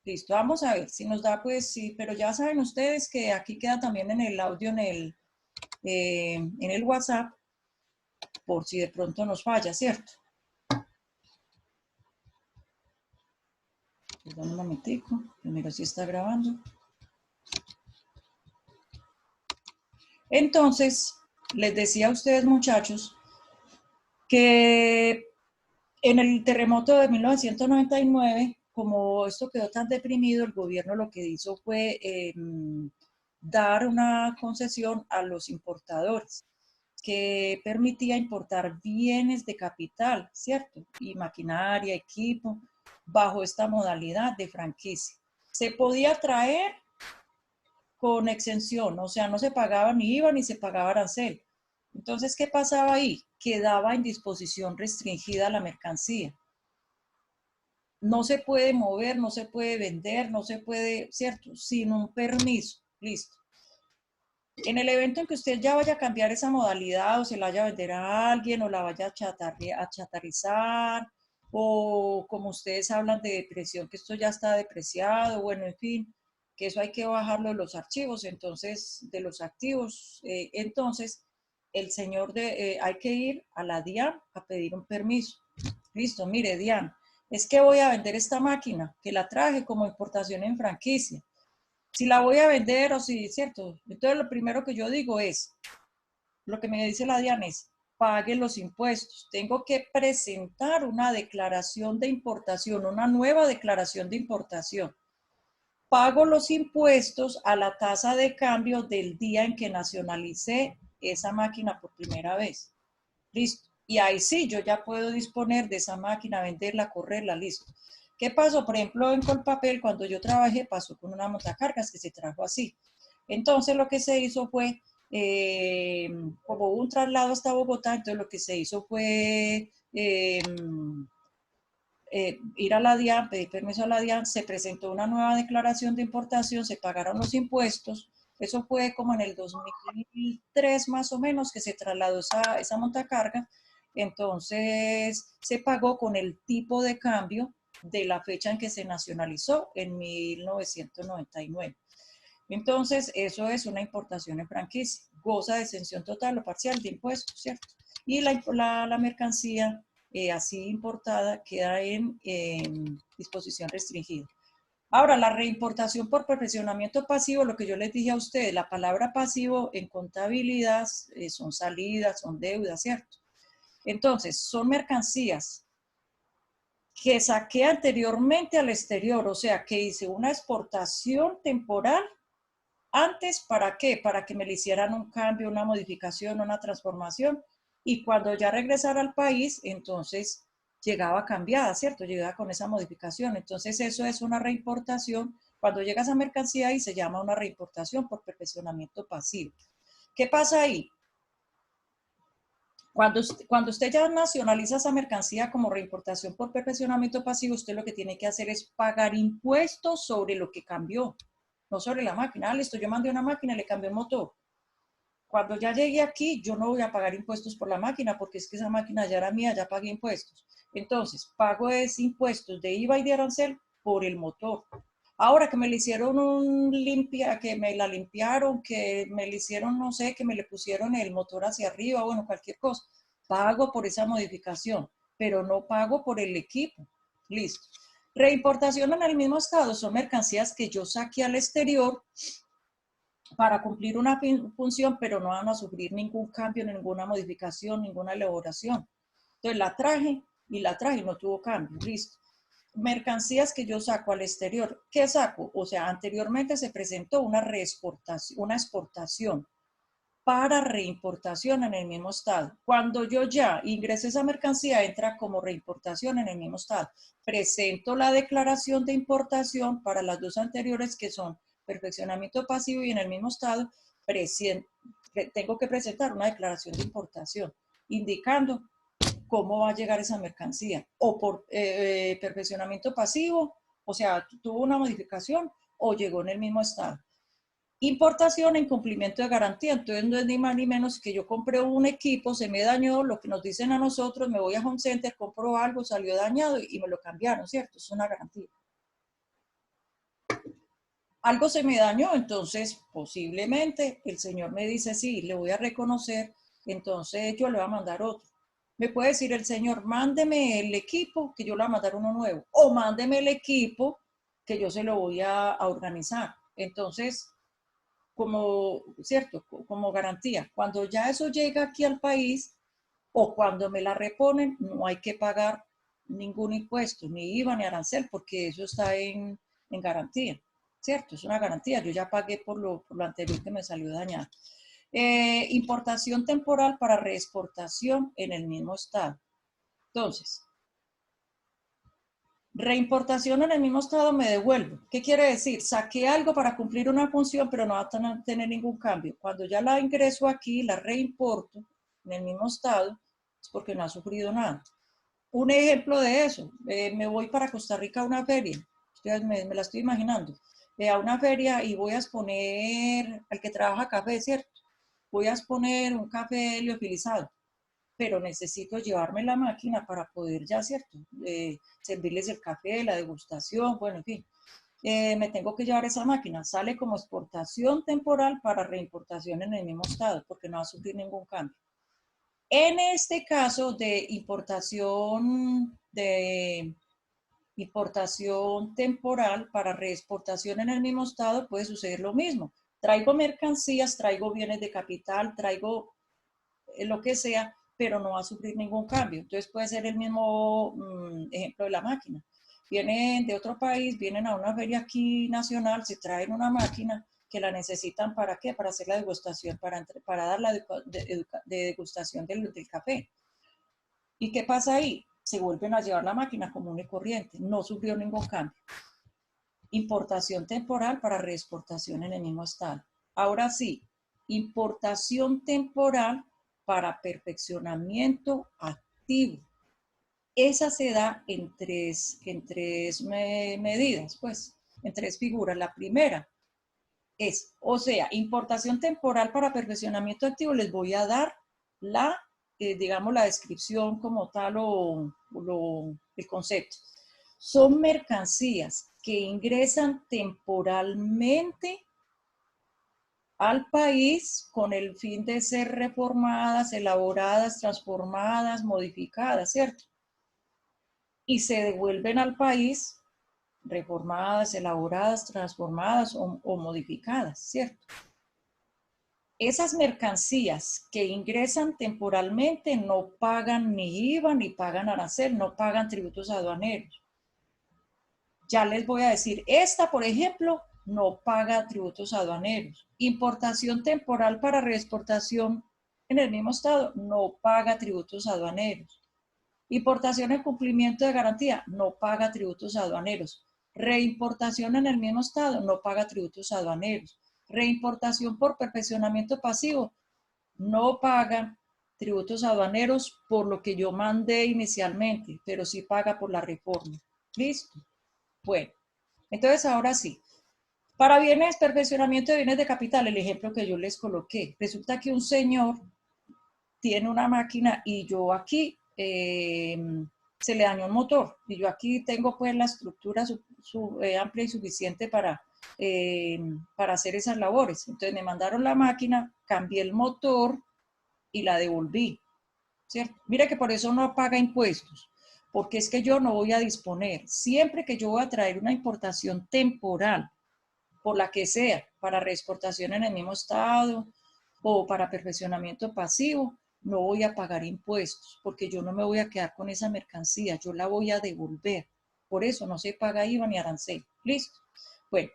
Listo, vamos a ver si nos da, pues sí, pero ya saben ustedes que aquí queda también en el audio, en el WhatsApp, por si de pronto nos falla, ¿cierto? Perdón un momentico, primero si está grabando. Entonces, les decía a ustedes, muchachos, que en el terremoto de 1999, como esto quedó tan deprimido, el gobierno lo que hizo fue dar una concesión a los importadores que permitía importar bienes de capital, ¿cierto? Y maquinaria, equipo, bajo esta modalidad de franquicia. Se podía traer con exención, o sea, no se pagaba ni IVA ni se pagaba arancel. Entonces, ¿qué pasaba ahí? Quedaba en disposición restringida la mercancía. No se puede mover, no se puede vender, no se puede, ¿cierto? Sin un permiso. Listo. En el evento en que usted ya vaya a cambiar esa modalidad o se la vaya a vender a alguien o la vaya a chatarizar o como ustedes hablan de depresión, que esto ya está depreciado, bueno, en fin, que eso hay que bajarlo de los archivos, entonces, de los activos. Entonces, el señor hay que ir a la DIAN a pedir un permiso. Listo, mire, DIAN, es que voy a vender esta máquina, que la traje como importación en franquicia. Si la voy a vender o si, ¿cierto? Entonces lo primero que yo digo es, lo que me dice la DIAN es, pague los impuestos. Tengo que presentar una declaración de importación, una nueva declaración de importación. Pago los impuestos a la tasa de cambio del día en que nacionalicé esa máquina por primera vez. Listo. Y ahí sí, yo ya puedo disponer de esa máquina, venderla, correrla, listo. ¿Qué pasó? Por ejemplo, en Colpapel, cuando yo trabajé, pasó con una montacargas que se trajo así. Entonces, lo que se hizo fue, como hubo un traslado hasta Bogotá, entonces lo que se hizo fue ir a la DIAN, pedir permiso a la DIAN, se presentó una nueva declaración de importación, se pagaron los impuestos. Eso fue como en el 2003 más o menos que se trasladó esa montacarga. Entonces se pagó con el tipo de cambio de la fecha en que se nacionalizó en 1999. Entonces eso es una importación en franquicia. Goza de exención total o parcial de impuestos, ¿cierto? Y la mercancía así importada queda en disposición restringida. Ahora, la reimportación por perfeccionamiento pasivo, lo que yo les dije a ustedes, la palabra pasivo en contabilidad son salidas, son deudas, ¿cierto? Entonces, son mercancías que saqué anteriormente al exterior, o sea, que hice una exportación temporal antes. ¿Para qué? Para que me le hicieran un cambio, una modificación, una transformación. Y cuando ya regresara al país, entonces llegaba cambiada, ¿cierto? Llegaba con esa modificación. Entonces eso es una reimportación. Cuando llega esa mercancía ahí se llama una reimportación por perfeccionamiento pasivo. ¿Qué pasa ahí? Cuando usted ya nacionaliza esa mercancía como reimportación por perfeccionamiento pasivo, usted lo que tiene que hacer es pagar impuestos sobre lo que cambió, no sobre la máquina. Listo, yo mandé una máquina y le cambié el motor. Cuando ya llegué aquí, yo no voy a pagar impuestos por la máquina porque es que esa máquina ya era mía, ya pagué impuestos. Entonces, pago esos impuestos de IVA y de arancel por el motor. Ahora que me le hicieron que me la limpiaron, que me le hicieron, no sé, que me le pusieron el motor hacia arriba, bueno, cualquier cosa, pago por esa modificación, pero no pago por el equipo. Listo. Reimportación en el mismo estado son mercancías que yo saqué al exterior para cumplir una función, pero no van a sufrir ningún cambio, ninguna modificación, ninguna elaboración. Entonces la traje y no tuvo cambio, listo. Mercancías que yo saco al exterior, ¿qué saco? O sea, anteriormente se presentó una exportación para reimportación en el mismo estado. Cuando yo ya ingresé esa mercancía, entra como reimportación en el mismo estado. Presento la declaración de importación para las dos anteriores que son perfeccionamiento pasivo y en el mismo estado, tengo que presentar una declaración de importación indicando cómo va a llegar esa mercancía, o por perfeccionamiento pasivo, o sea, tuvo una modificación o llegó en el mismo estado. Importación en cumplimiento de garantía, entonces no es ni más ni menos que yo compré un equipo, se me dañó, lo que nos dicen a nosotros, me voy a Home Center, compro algo, salió dañado y me lo cambiaron, ¿cierto? Es una garantía. algo se me dañó, entonces posiblemente el señor me dice, sí, le voy a reconocer, entonces yo le voy a mandar otro. Me puede decir el señor, mándeme el equipo, que yo le voy a mandar uno nuevo, o mándeme el equipo que yo se lo voy a organizar. Entonces, como, cierto, como garantía, cuando ya eso llega aquí al país o cuando me la reponen, no hay que pagar ningún impuesto, ni IVA ni arancel, porque eso está en garantía, ¿cierto? Es una garantía, yo ya pagué por lo anterior que me salió dañado. Importación temporal para reexportación en el mismo estado. Entonces, reimportación en el mismo estado me devuelvo. ¿Qué quiere decir? Saqué algo para cumplir una función, pero no va a tener ningún cambio. Cuando ya la ingreso aquí, la reimporto en el mismo estado, es porque no ha sufrido nada. Un ejemplo de eso, me voy para Costa Rica a una feria, me la estoy imaginando, a una feria y voy a exponer, al que trabaja café, ¿cierto? Voy a exponer un café liofilizado, pero necesito llevarme la máquina para poder ya, ¿cierto? Servirles el café, la degustación, bueno, en fin. Me tengo que llevar esa máquina, sale como exportación temporal para reimportación en el mismo estado, porque no va a sufrir ningún cambio. En este caso de importación temporal para reexportación en el mismo estado, puede suceder lo mismo. Traigo mercancías, traigo bienes de capital, traigo lo que sea, pero no va a sufrir ningún cambio. Entonces puede ser el mismo ejemplo de la máquina. Vienen de otro país, vienen a una feria aquí nacional, se traen una máquina que la necesitan para qué, para hacer la degustación, para dar la degustación del café. ¿Y qué pasa ahí? Se vuelven a llevar la máquina común y corriente, no sufrió ningún cambio. Importación temporal para reexportación en el mismo estado. Ahora sí, importación temporal para perfeccionamiento activo. Esa se da en tres medidas, pues, en tres figuras. La primera es, o sea, importación temporal para perfeccionamiento activo, les voy a dar digamos, la descripción como tal el concepto. Son mercancías que ingresan temporalmente al país con el fin de ser reformadas, elaboradas, transformadas, modificadas, ¿cierto? Y se devuelven al país reformadas, elaboradas, transformadas o modificadas, ¿cierto? Esas mercancías que ingresan temporalmente no pagan ni IVA, ni pagan arancel, no pagan tributos aduaneros. Ya les voy a decir, esta, por ejemplo, no paga tributos aduaneros. Importación temporal para reexportación en el mismo estado, no paga tributos aduaneros. Importación en cumplimiento de garantía, no paga tributos aduaneros. Reimportación en el mismo estado, no paga tributos aduaneros. Reimportación por perfeccionamiento pasivo, no paga tributos aduaneros por lo que yo mandé inicialmente, pero sí paga por la reforma. ¿Listo? Bueno, entonces ahora sí. Para bienes, perfeccionamiento de bienes de capital, el ejemplo que yo les coloqué. Resulta que un señor tiene una máquina y yo aquí se le dañó un motor y yo aquí tengo pues la estructura amplia y suficiente para hacer esas labores. Entonces me mandaron la máquina, cambié el motor y la devolví, ¿cierto? Mira que por eso no paga impuestos, porque es que yo no voy a disponer. Siempre que yo voy a traer una importación temporal, por la que sea, para reexportación en el mismo estado o para perfeccionamiento pasivo, no voy a pagar impuestos, porque yo no me voy a quedar con esa mercancía, yo la voy a devolver. Por eso no se paga IVA ni arancel. ¿Listo? Bueno,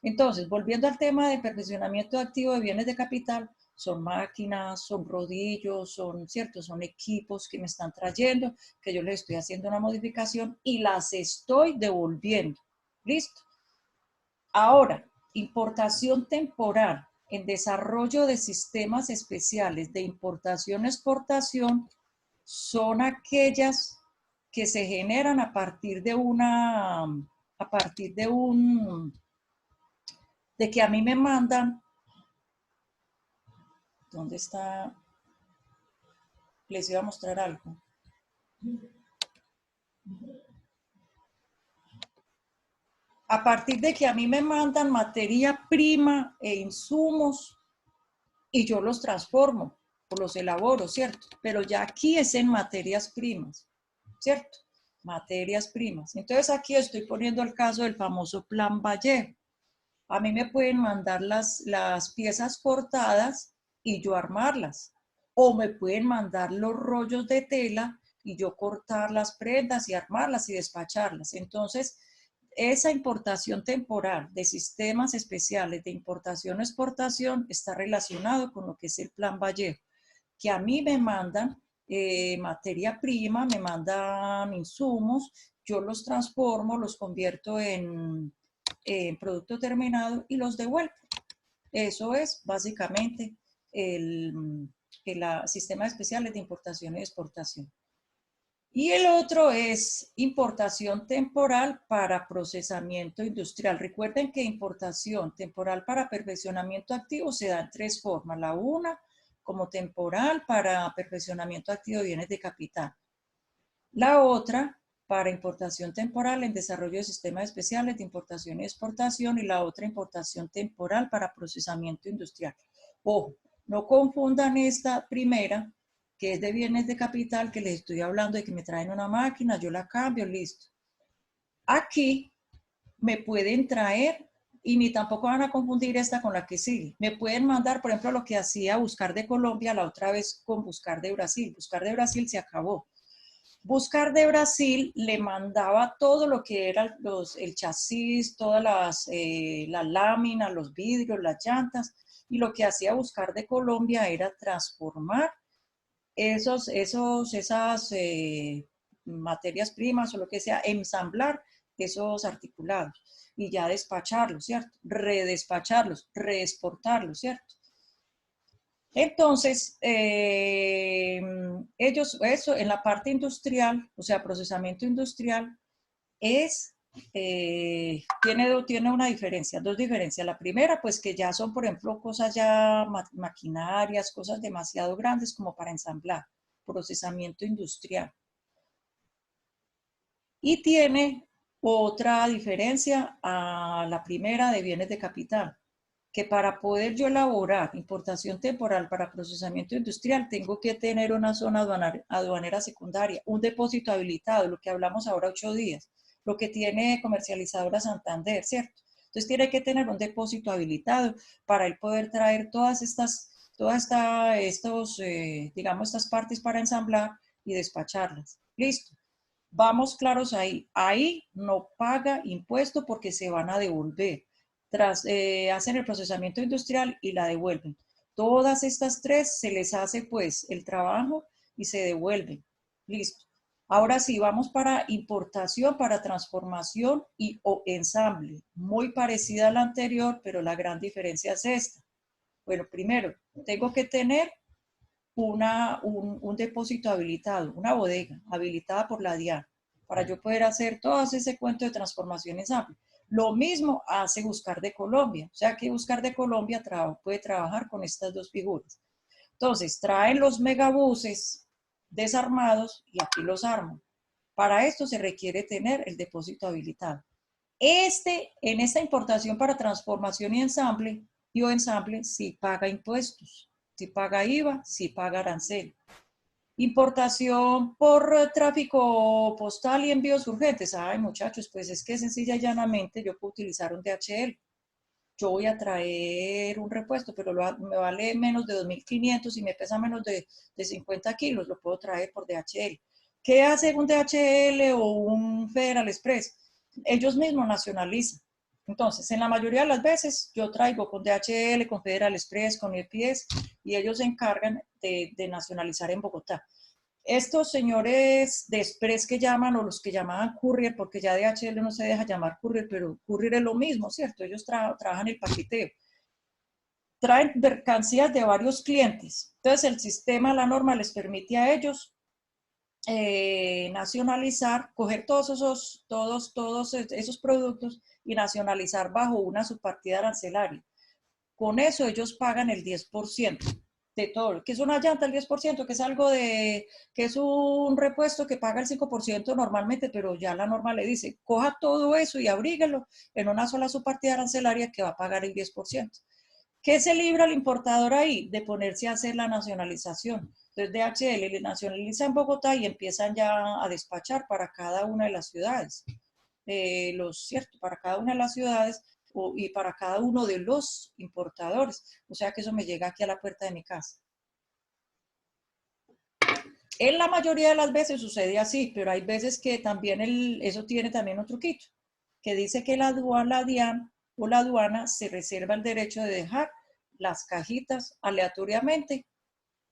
entonces, volviendo al tema de perfeccionamiento activo de bienes de capital, son máquinas, son rodillos, son equipos que me están trayendo, que yo les estoy haciendo una modificación y las estoy devolviendo. ¿Listo? Ahora, importación temporal en desarrollo de sistemas especiales de importación-exportación son aquellas que se generan a partir de que a mí me mandan, ¿dónde está? Les iba a mostrar algo. A partir de que a mí me mandan materia prima e insumos y yo los transformo o los elaboro, ¿cierto? Pero ya aquí es en materias primas, ¿cierto? Materias primas. Entonces aquí estoy poniendo el caso del famoso Plan Vallejo. A mí me pueden mandar las piezas cortadas y yo armarlas. O me pueden mandar los rollos de tela y yo cortar las prendas y armarlas y despacharlas. Entonces, esa importación temporal de sistemas especiales de importación-exportación está relacionado con lo que es el Plan Vallejo, que a mí me mandan materia prima, me mandan insumos, yo los transformo, los convierto en producto terminado y los devuelvo. Eso es básicamente el sistema especial de importación y exportación. Y el otro es importación temporal para procesamiento industrial. Recuerden que importación temporal para perfeccionamiento activo se da en tres formas. La una, como temporal para perfeccionamiento activo de bienes de capital. La otra, para importación temporal en desarrollo de sistemas especiales de importación y exportación. Y la otra, importación temporal para procesamiento industrial. Ojo, no confundan esta primera, que es de bienes de capital, que les estoy hablando de que me traen una máquina, yo la cambio, listo. Aquí me pueden traer, y ni tampoco van a confundir esta con la que sigue, me pueden mandar, por ejemplo, lo que hacía Buscar de Colombia la otra vez con Buscar de Brasil. Buscar de Brasil se acabó. Buscar de Brasil le mandaba todo lo que era el chasis, todas las láminas, los vidrios, las llantas, y lo que hacía Buscar de Colombia era transformar esas materias primas o lo que sea, ensamblar esos articulados y ya despacharlos, ¿cierto? Redespacharlos, reexportarlos, ¿cierto? Entonces, ellos, eso en la parte industrial, o sea, procesamiento industrial, tiene una diferencia, dos diferencias. La primera, pues que ya son, por ejemplo, cosas ya maquinarias, cosas demasiado grandes como para ensamblar, procesamiento industrial. Y tiene otra diferencia a la primera de bienes de capital, que para poder yo elaborar importación temporal para procesamiento industrial tengo que tener una zona aduanera secundaria, un depósito habilitado, lo que hablamos ahora 8 días, lo que tiene Comercializadora Santander, ¿cierto? Entonces tiene que tener un depósito habilitado para él poder traer digamos, estas partes para ensamblar y despacharlas. Listo. Vamos claros ahí. Ahí no paga impuesto porque se van a devolver. Hacen el procesamiento industrial y la devuelven. Todas estas tres se les hace pues el trabajo y se devuelven. Listo. Ahora sí, vamos para importación, para transformación y o ensamble. Muy parecida a la anterior, pero la gran diferencia es esta. Bueno, primero, tengo que tener un depósito habilitado, una bodega habilitada por la DIAN, para yo poder hacer todo ese cuento de transformación ensamble. Lo mismo hace Buscar de Colombia, o sea que Buscar de Colombia puede trabajar con estas dos figuras. Entonces, traen los megabuses desarmados y aquí los arman. Para esto se requiere tener el depósito habilitado. En esta importación para transformación y ensamble, sí paga impuestos, sí paga IVA, sí paga arancel. Importación por tráfico postal y envíos urgentes. Ay, muchachos, pues es que sencilla y llanamente yo puedo utilizar un DHL. Yo voy a traer un repuesto, pero me vale menos de 2.500 y me pesa menos de 50 kilos, lo puedo traer por DHL. ¿Qué hace un DHL o un Federal Express? Ellos mismos nacionalizan. Entonces, en la mayoría de las veces, yo traigo con DHL, con Federal Express, con UPS, y ellos se encargan de nacionalizar en Bogotá. Estos señores de Express que llaman, o los que llamaban courier, porque ya DHL no se deja llamar courier, pero courier es lo mismo, ¿cierto? Ellos trabajan el paqueteo. Traen mercancías de varios clientes. Entonces, el sistema, la norma les permite a ellos nacionalizar, coger todos esos productos y nacionalizar bajo una subpartida arancelaria. Con eso ellos pagan el 10%. de todo, que es una llanta el 10%, que es algo de, que es un repuesto que paga el 5% normalmente, pero ya la norma le dice, coja todo eso y abríguelo en una sola subpartida arancelaria que va a pagar el 10%. ¿Qué se libra el importador ahí? De ponerse a hacer la nacionalización. Entonces DHL le nacionaliza en Bogotá y empiezan ya a despachar para cada una de las ciudades. Cierto, para cada una de las ciudades y para cada uno de los importadores. O sea que eso me llega aquí a la puerta de mi casa. En la mayoría de las veces sucede así, pero hay veces que también eso tiene también un truquito, que dice que la DIAN o la aduana se reserva el derecho de dejar las cajitas aleatoriamente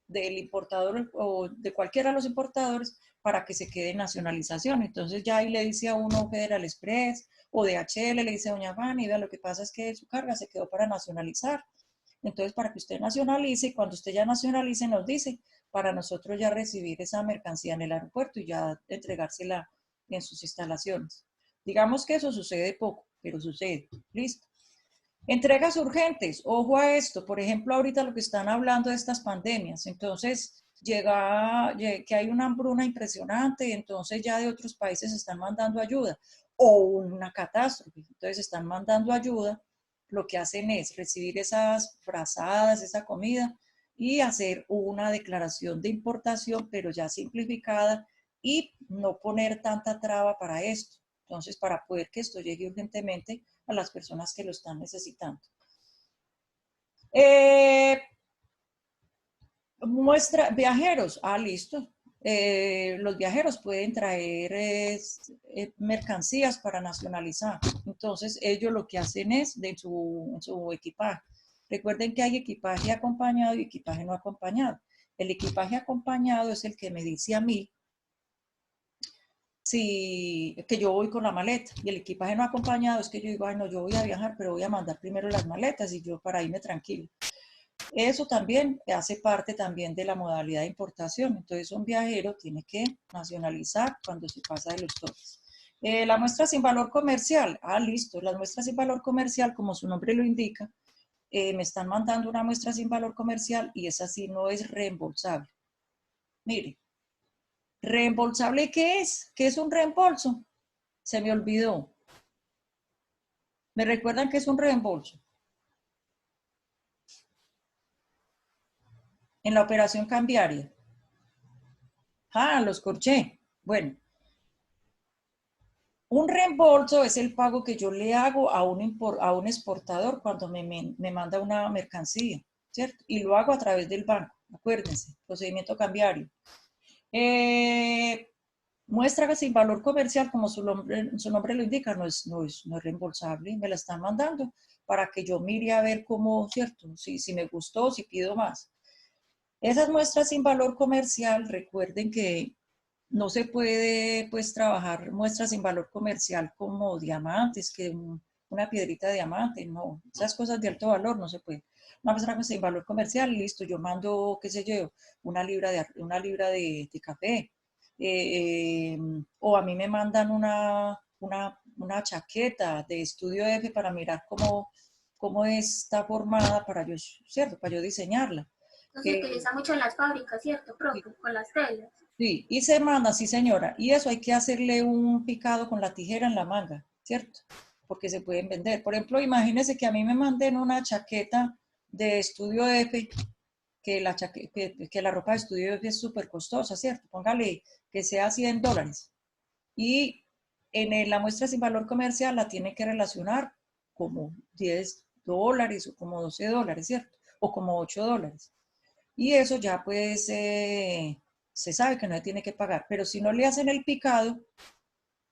del importador o de cualquiera de los importadores para que se quede en nacionalización. Entonces ya ahí le dice a uno Federal Express o DHL, le dice a doña Fanny, vea, lo que pasa es que su carga se quedó para nacionalizar. Entonces, para que usted nacionalice, y cuando usted ya nacionalice, nos dice, para nosotros ya recibir esa mercancía en el aeropuerto y ya entregársela en sus instalaciones. Digamos que eso sucede poco, pero sucede. Listo. Entregas urgentes, ojo a esto, por ejemplo, ahorita lo que están hablando de estas pandemias, entonces llega que hay una hambruna impresionante, entonces ya de otros países están mandando ayuda, o una catástrofe, entonces están mandando ayuda, lo que hacen es recibir esas frazadas, esa comida, y hacer una declaración de importación, pero ya simplificada, y no poner tanta traba para esto. Entonces, para poder que esto llegue urgentemente a las personas que lo están necesitando. Muestra, viajeros, listo. Los viajeros pueden traer mercancías para nacionalizar. Entonces, ellos lo que hacen es en su equipaje. Recuerden que hay equipaje acompañado y equipaje no acompañado. El equipaje acompañado es el que me dice a mí que yo voy con la maleta, y el equipaje no acompañado es que yo digo, ay no, yo voy a viajar, pero voy a mandar primero las maletas y yo para irme tranquilo. Eso también hace parte también de la modalidad de importación. Entonces un viajero tiene que nacionalizar cuando se pasa de los topes. La muestra sin valor comercial, listo, las muestras sin valor comercial, como su nombre lo indica, me están mandando una muestra sin valor comercial y esa sí no es reembolsable. Mire, ¿reembolsable qué es? ¿Qué es un reembolso? Se me olvidó. ¿Me recuerdan que es un reembolso? En la operación cambiaria. Los corché. Bueno, un reembolso es el pago que yo le hago a un exportador cuando me manda una mercancía, ¿cierto? Y lo hago a través del banco, acuérdense, procedimiento cambiario. Muestra sin valor comercial, como su nombre lo indica, no es reembolsable, me la están mandando para que yo mire a ver cómo, ¿cierto? Si me gustó, si pido más. Esas muestras sin valor comercial, recuerden que no se puede pues trabajar muestras sin valor comercial como diamantes, que una piedrita de diamante, no, esas cosas de alto valor no se puede. Una muestra sin valor comercial, listo, yo mando, qué sé yo, una libra de café, o a mí me mandan una chaqueta de estudio F para mirar cómo está formada para yo, ¿cierto? Para yo diseñarla. Se utiliza mucho en las fábricas, ¿cierto, profe? Con las telas. Sí, y se manda, sí señora, y eso hay que hacerle un picado con la tijera en la manga, ¿cierto? Porque se pueden vender. Por ejemplo, imagínense que a mí me manden una chaqueta de estudio F, que la ropa de estudio F es súper costosa, ¿cierto? Póngale que sea $100. Y la muestra sin valor comercial la tiene que relacionar como $10 o como $12, ¿cierto? O como $8. Y eso ya pues se sabe que no se tiene que pagar. Pero si no le hacen el picado,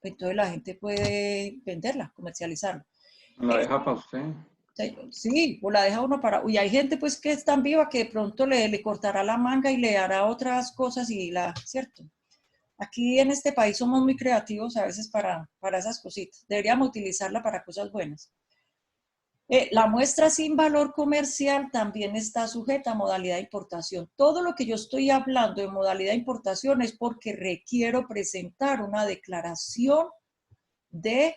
entonces la gente puede venderla, comercializarla. La deja para usted. Sí, o la deja uno para... Y hay gente pues que es tan viva que de pronto le cortará la manga y le hará otras cosas ¿cierto? Aquí en este país somos muy creativos a veces para esas cositas. Deberíamos utilizarla para cosas buenas. La muestra sin valor comercial también está sujeta a modalidad de importación. Todo lo que yo estoy hablando de modalidad de importación es porque requiero presentar una declaración de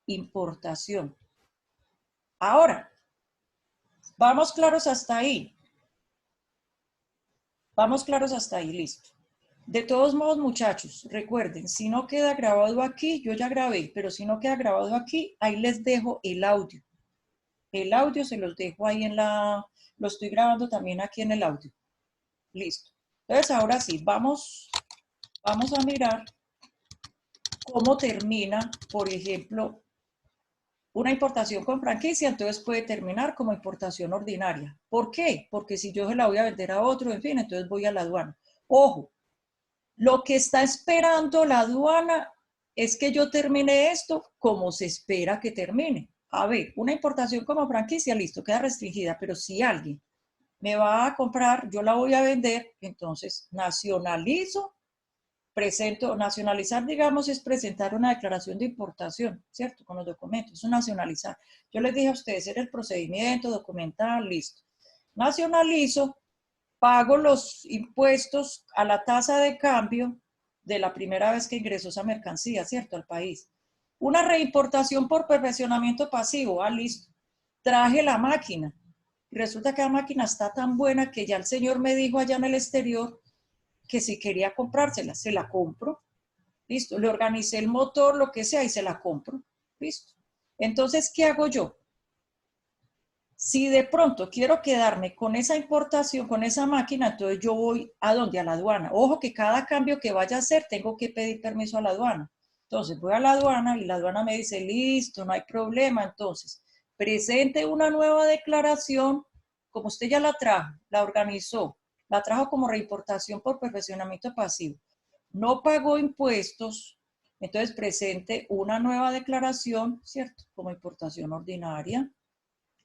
importación. Ahora, vamos claros hasta ahí. Vamos claros hasta ahí, listo. De todos modos, muchachos, recuerden, si no queda grabado aquí, yo ya grabé, pero si no queda grabado aquí, ahí les dejo el audio. El audio se los dejo ahí lo estoy grabando también aquí en el audio. Listo. Entonces, ahora sí, vamos a mirar cómo termina, por ejemplo, una importación con franquicia, entonces puede terminar como importación ordinaria. ¿Por qué? Porque si yo se la voy a vender a otro, en fin, entonces voy a la aduana. Ojo, lo que está esperando la aduana es que yo termine esto como se espera que termine. A ver, una importación como franquicia, listo, queda restringida, pero si alguien me va a comprar, yo la voy a vender, entonces nacionalizo, presento, nacionalizar, digamos, es presentar una declaración de importación, ¿cierto? Con los documentos, eso es nacionalizar. Yo les dije a ustedes, era el procedimiento documental, listo. Nacionalizo, pago los impuestos a la tasa de cambio de la primera vez que ingresó esa mercancía, ¿cierto? Al país. Una reimportación por perfeccionamiento pasivo, listo. Traje la máquina. Y resulta que la máquina está tan buena que ya el señor me dijo allá en el exterior que si quería comprársela, se la compro. Listo. Le organicé el motor, lo que sea, y se la compro. Listo. Entonces, ¿qué hago yo? Si de pronto quiero quedarme con esa importación, con esa máquina, entonces yo voy ¿a dónde? A la aduana. Ojo que cada cambio que vaya a hacer tengo que pedir permiso a la aduana. Entonces voy a la aduana y la aduana me dice, listo, no hay problema. Entonces, presente una nueva declaración, como usted ya la trajo, la organizó, la trajo como reimportación por perfeccionamiento pasivo. No pagó impuestos, entonces presente una nueva declaración, ¿cierto? Como importación ordinaria.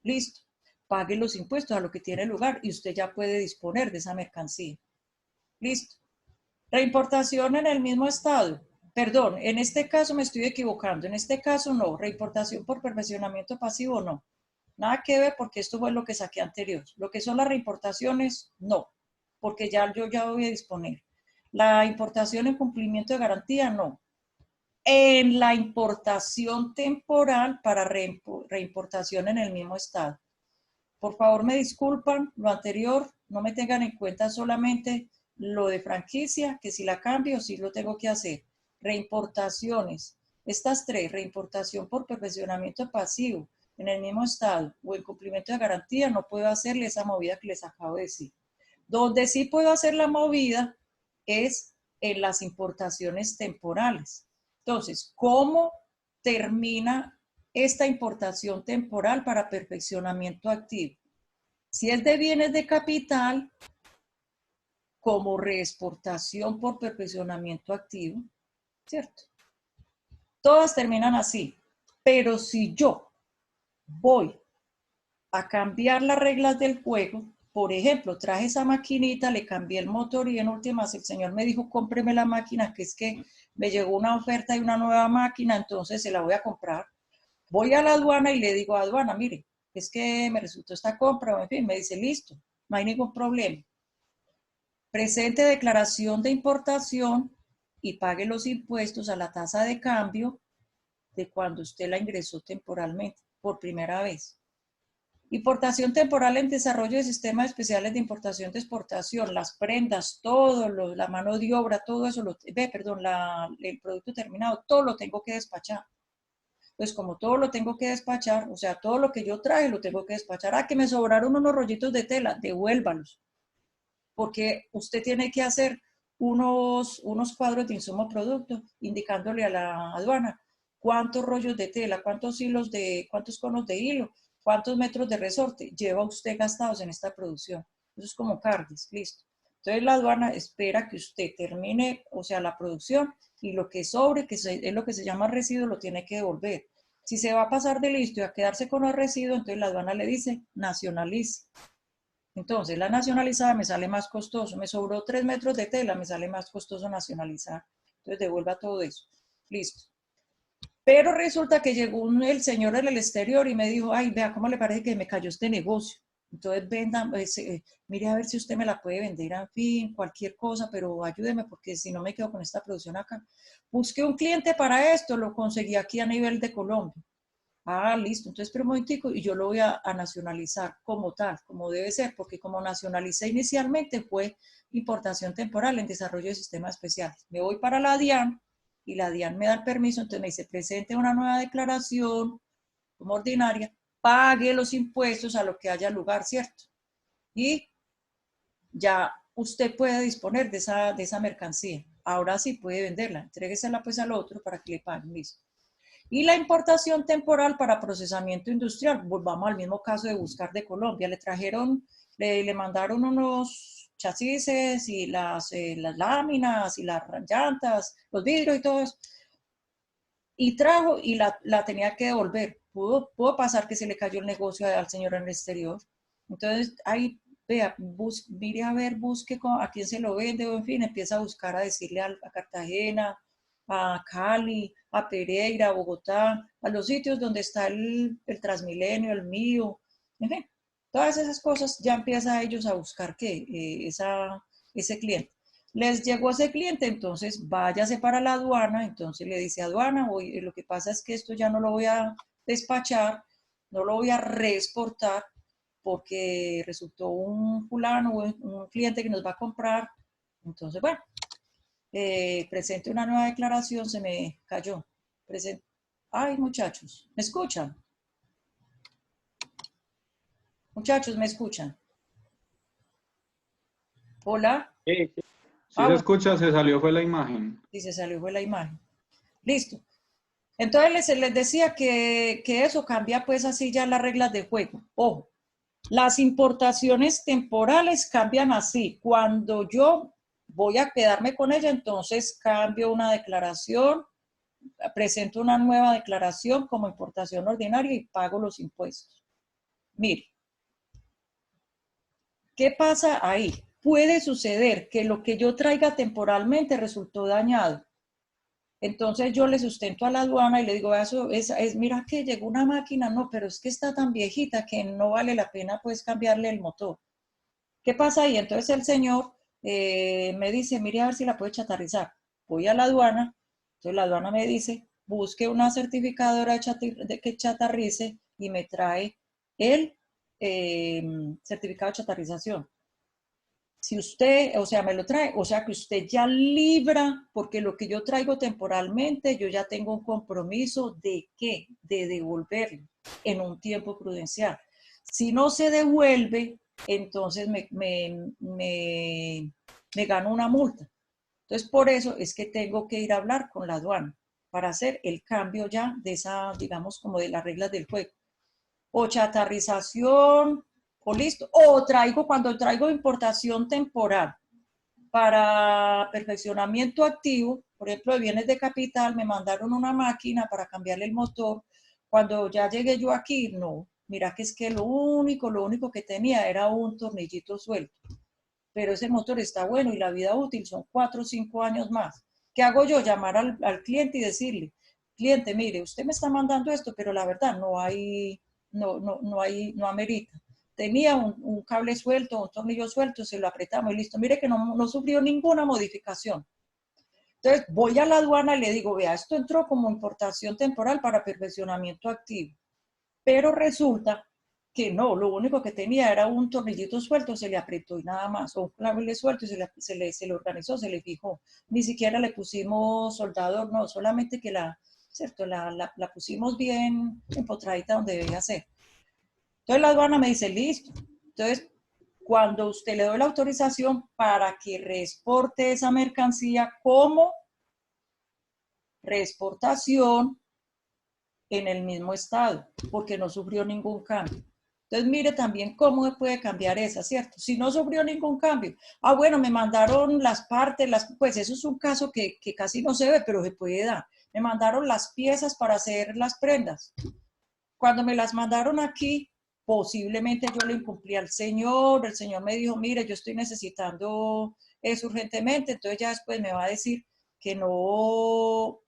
Listo. Pague los impuestos a lo que tiene lugar y usted ya puede disponer de esa mercancía. Listo. Reimportación en el mismo estado. Perdón, en este caso me estoy equivocando. En este caso no. Reimportación por perfeccionamiento pasivo no. Nada que ver porque esto fue lo que saqué anterior. Lo que son las reimportaciones, no. Porque yo ya voy a disponer. La importación en cumplimiento de garantía, no. En la importación temporal para reimportación en el mismo estado. Por favor, me disculpan lo anterior, no me tengan en cuenta solamente lo de franquicia, que si la cambio, sí lo tengo que hacer. Reimportaciones, estas tres, reimportación por perfeccionamiento pasivo en el mismo estado o en cumplimiento de garantía, no puedo hacerle esa movida que les acabo de decir. Donde sí puedo hacer la movida es en las importaciones temporales. Entonces, ¿cómo termina esta importación temporal para perfeccionamiento activo? Si es de bienes de capital, como reexportación por perfeccionamiento activo, ¿cierto? Todas terminan así. Pero si yo voy a cambiar las reglas del juego, por ejemplo, traje esa maquinita, le cambié el motor y en últimas el señor me dijo, cómpreme la máquina, que es que me llegó una oferta de una nueva máquina, entonces se la voy a comprar. Voy a la aduana y le digo a aduana, mire, es que me resultó esta compra, o en fin, me dice, listo, no hay ningún problema. Presente declaración de importación y pague los impuestos a la tasa de cambio de cuando usted la ingresó temporalmente, por primera vez. Importación temporal en desarrollo de sistemas especiales de importación de exportación, las prendas, todo, la mano de obra, todo eso, el producto terminado, todo lo tengo que despachar. Pues como todo lo tengo que despachar, o sea, todo lo que yo traje lo tengo que despachar. Que me sobraron unos rollitos de tela, devuélvalos. Porque usted tiene que hacer unos cuadros de insumo producto, indicándole a la aduana cuántos rollos de tela, cuántos conos de hilo, cuántos metros de resorte lleva usted gastados en esta producción. Eso es como cargues, listo. Entonces la aduana espera que usted termine, o sea, la producción y lo que sobre, es lo que se llama residuo, lo tiene que devolver. Si se va a pasar de listo y a quedarse con los residuos, entonces la aduana le dice, nacionalice. Entonces, la nacionalizada me sale más costoso. Me sobró 3 metros de tela, me sale más costoso nacionalizar. Entonces, devuelva todo eso. Listo. Pero resulta que llegó el señor del exterior y me dijo, ay, vea, ¿cómo le parece que me cayó este negocio? Entonces, venda, mire a ver si usted me la puede vender, en fin, cualquier cosa, pero ayúdeme porque si no me quedo con esta producción acá. Busqué un cliente para esto, lo conseguí aquí a nivel de Colombia. Ah, listo, entonces pero un momentico y yo lo voy a nacionalizar como tal, como debe ser, porque como nacionalicé inicialmente fue importación temporal en desarrollo de sistemas especiales. Me voy para la DIAN y la DIAN me da el permiso, entonces me dice, presente una nueva declaración como ordinaria, pague los impuestos a lo que haya lugar, ¿cierto? Y ya usted puede disponer de esa mercancía. Ahora sí puede venderla, entréguesela pues al otro para que le paguen, listo. Y la importación temporal para procesamiento industrial, volvamos al mismo caso de Buscar de Colombia, le trajeron, le mandaron unos chasis y las láminas y las llantas, los vidrios y todo eso, y trajo y la tenía que devolver. Pudo pasar que se le cayó el negocio al señor en el exterior. Entonces, ahí, vea, mire a ver, busque a quién se lo vende, o en fin, empieza a buscar, a decirle a Cartagena, a Cali, a Pereira, a Bogotá, a los sitios donde está el Transmilenio, el mío, en fin, todas esas cosas ya empieza ellos a buscar ese cliente. Les llegó ese cliente, entonces váyase para la aduana, entonces le dice aduana, lo que pasa es que esto ya no lo voy a despachar, no lo voy a reexportar porque resultó un fulano, un cliente que nos va a comprar, entonces bueno, presente una nueva declaración, se me cayó. Ay, muchachos, ¿me escuchan? Muchachos, ¿me escuchan? Hola. Sí, sí. Si Ah, se bueno, escucha, se salió fue la imagen. y se salió fue la imagen. Listo. Entonces les decía que eso cambia pues así ya las reglas de juego. Ojo, las importaciones temporales cambian así. Cuando yo voy a quedarme con ella, entonces cambio una declaración, presento una nueva declaración como importación ordinaria y pago los impuestos. Mire, ¿qué pasa ahí? Puede suceder que lo que yo traiga temporalmente resultó dañado. Entonces yo le sustento a la aduana y le digo, eso mira que llegó una máquina, no, pero es que está tan viejita que no vale la pena pues cambiarle el motor. ¿Qué pasa ahí? Entonces el señor me dice, mire a ver si la puede chatarrizar. Voy a la aduana, entonces la aduana me dice, busque una certificadora de que chatarrice y me trae el certificado de chatarrización. Si usted, o sea, me lo trae, o sea que usted ya libra, porque lo que yo traigo temporalmente, yo ya tengo un compromiso de qué, de devolverlo en un tiempo prudencial. Si no se devuelve, entonces me gano una multa. Entonces, por eso es que tengo que ir a hablar con la aduana para hacer el cambio ya de esa, digamos, como de las reglas del juego o chatarrización, o listo, o cuando traigo importación temporal para perfeccionamiento activo, por ejemplo, de bienes de capital, me mandaron una máquina para cambiarle el motor. Cuando ya llegué yo aquí, no, mira que es que lo único que tenía era un tornillito suelto, pero ese motor está bueno y la vida útil son 4 o 5 años más. ¿Qué hago yo? Llamar al cliente y decirle, cliente, mire, usted me está mandando esto, pero la verdad no amerita. Tenía un cable suelto, un tornillo suelto, se lo apretamos y listo. Mire que no sufrió ninguna modificación. Entonces voy a la aduana y le digo, vea, esto entró como importación temporal para perfeccionamiento activo, pero resulta que no, lo único que tenía era un tornillito suelto, se le apretó y nada más, o un clavel suelto y se le organizó, se le fijó. Ni siquiera le pusimos soldador, no, solamente que ¿cierto? La pusimos bien empotradita donde debía ser. Entonces la aduana me dice, listo. Entonces, cuando usted le doy la autorización para que reexporte esa mercancía como reexportación en el mismo estado, porque no sufrió ningún cambio. Entonces, mire también cómo puede cambiar esa, ¿cierto? Si no sufrió ningún cambio. Ah, bueno, me mandaron las partes, pues eso es un caso que casi no se ve, pero se puede dar. Me mandaron las piezas para hacer las prendas. Cuando me las mandaron aquí, posiblemente yo le incumplí al señor, el señor me dijo, mire, yo estoy necesitando eso urgentemente, entonces ya después me va a decir que no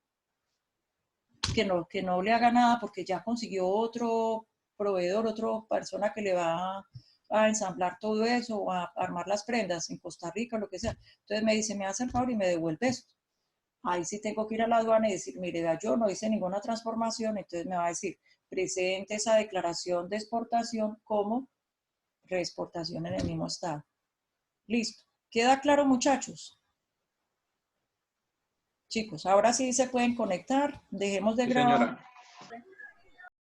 le haga nada porque ya consiguió otro proveedor, otra persona que le va a ensamblar todo eso o a armar las prendas en Costa Rica, lo que sea. Entonces me dice, me hace el favor y me devuelve esto. Ahí sí tengo que ir a la aduana y decir, mire, yo no hice ninguna transformación, entonces me va a decir, presente esa declaración de exportación como reexportación en el mismo estado. Listo. ¿Queda claro, muchachos? Chicos, ahora sí se pueden conectar. Dejemos de Sí, grabar. señora.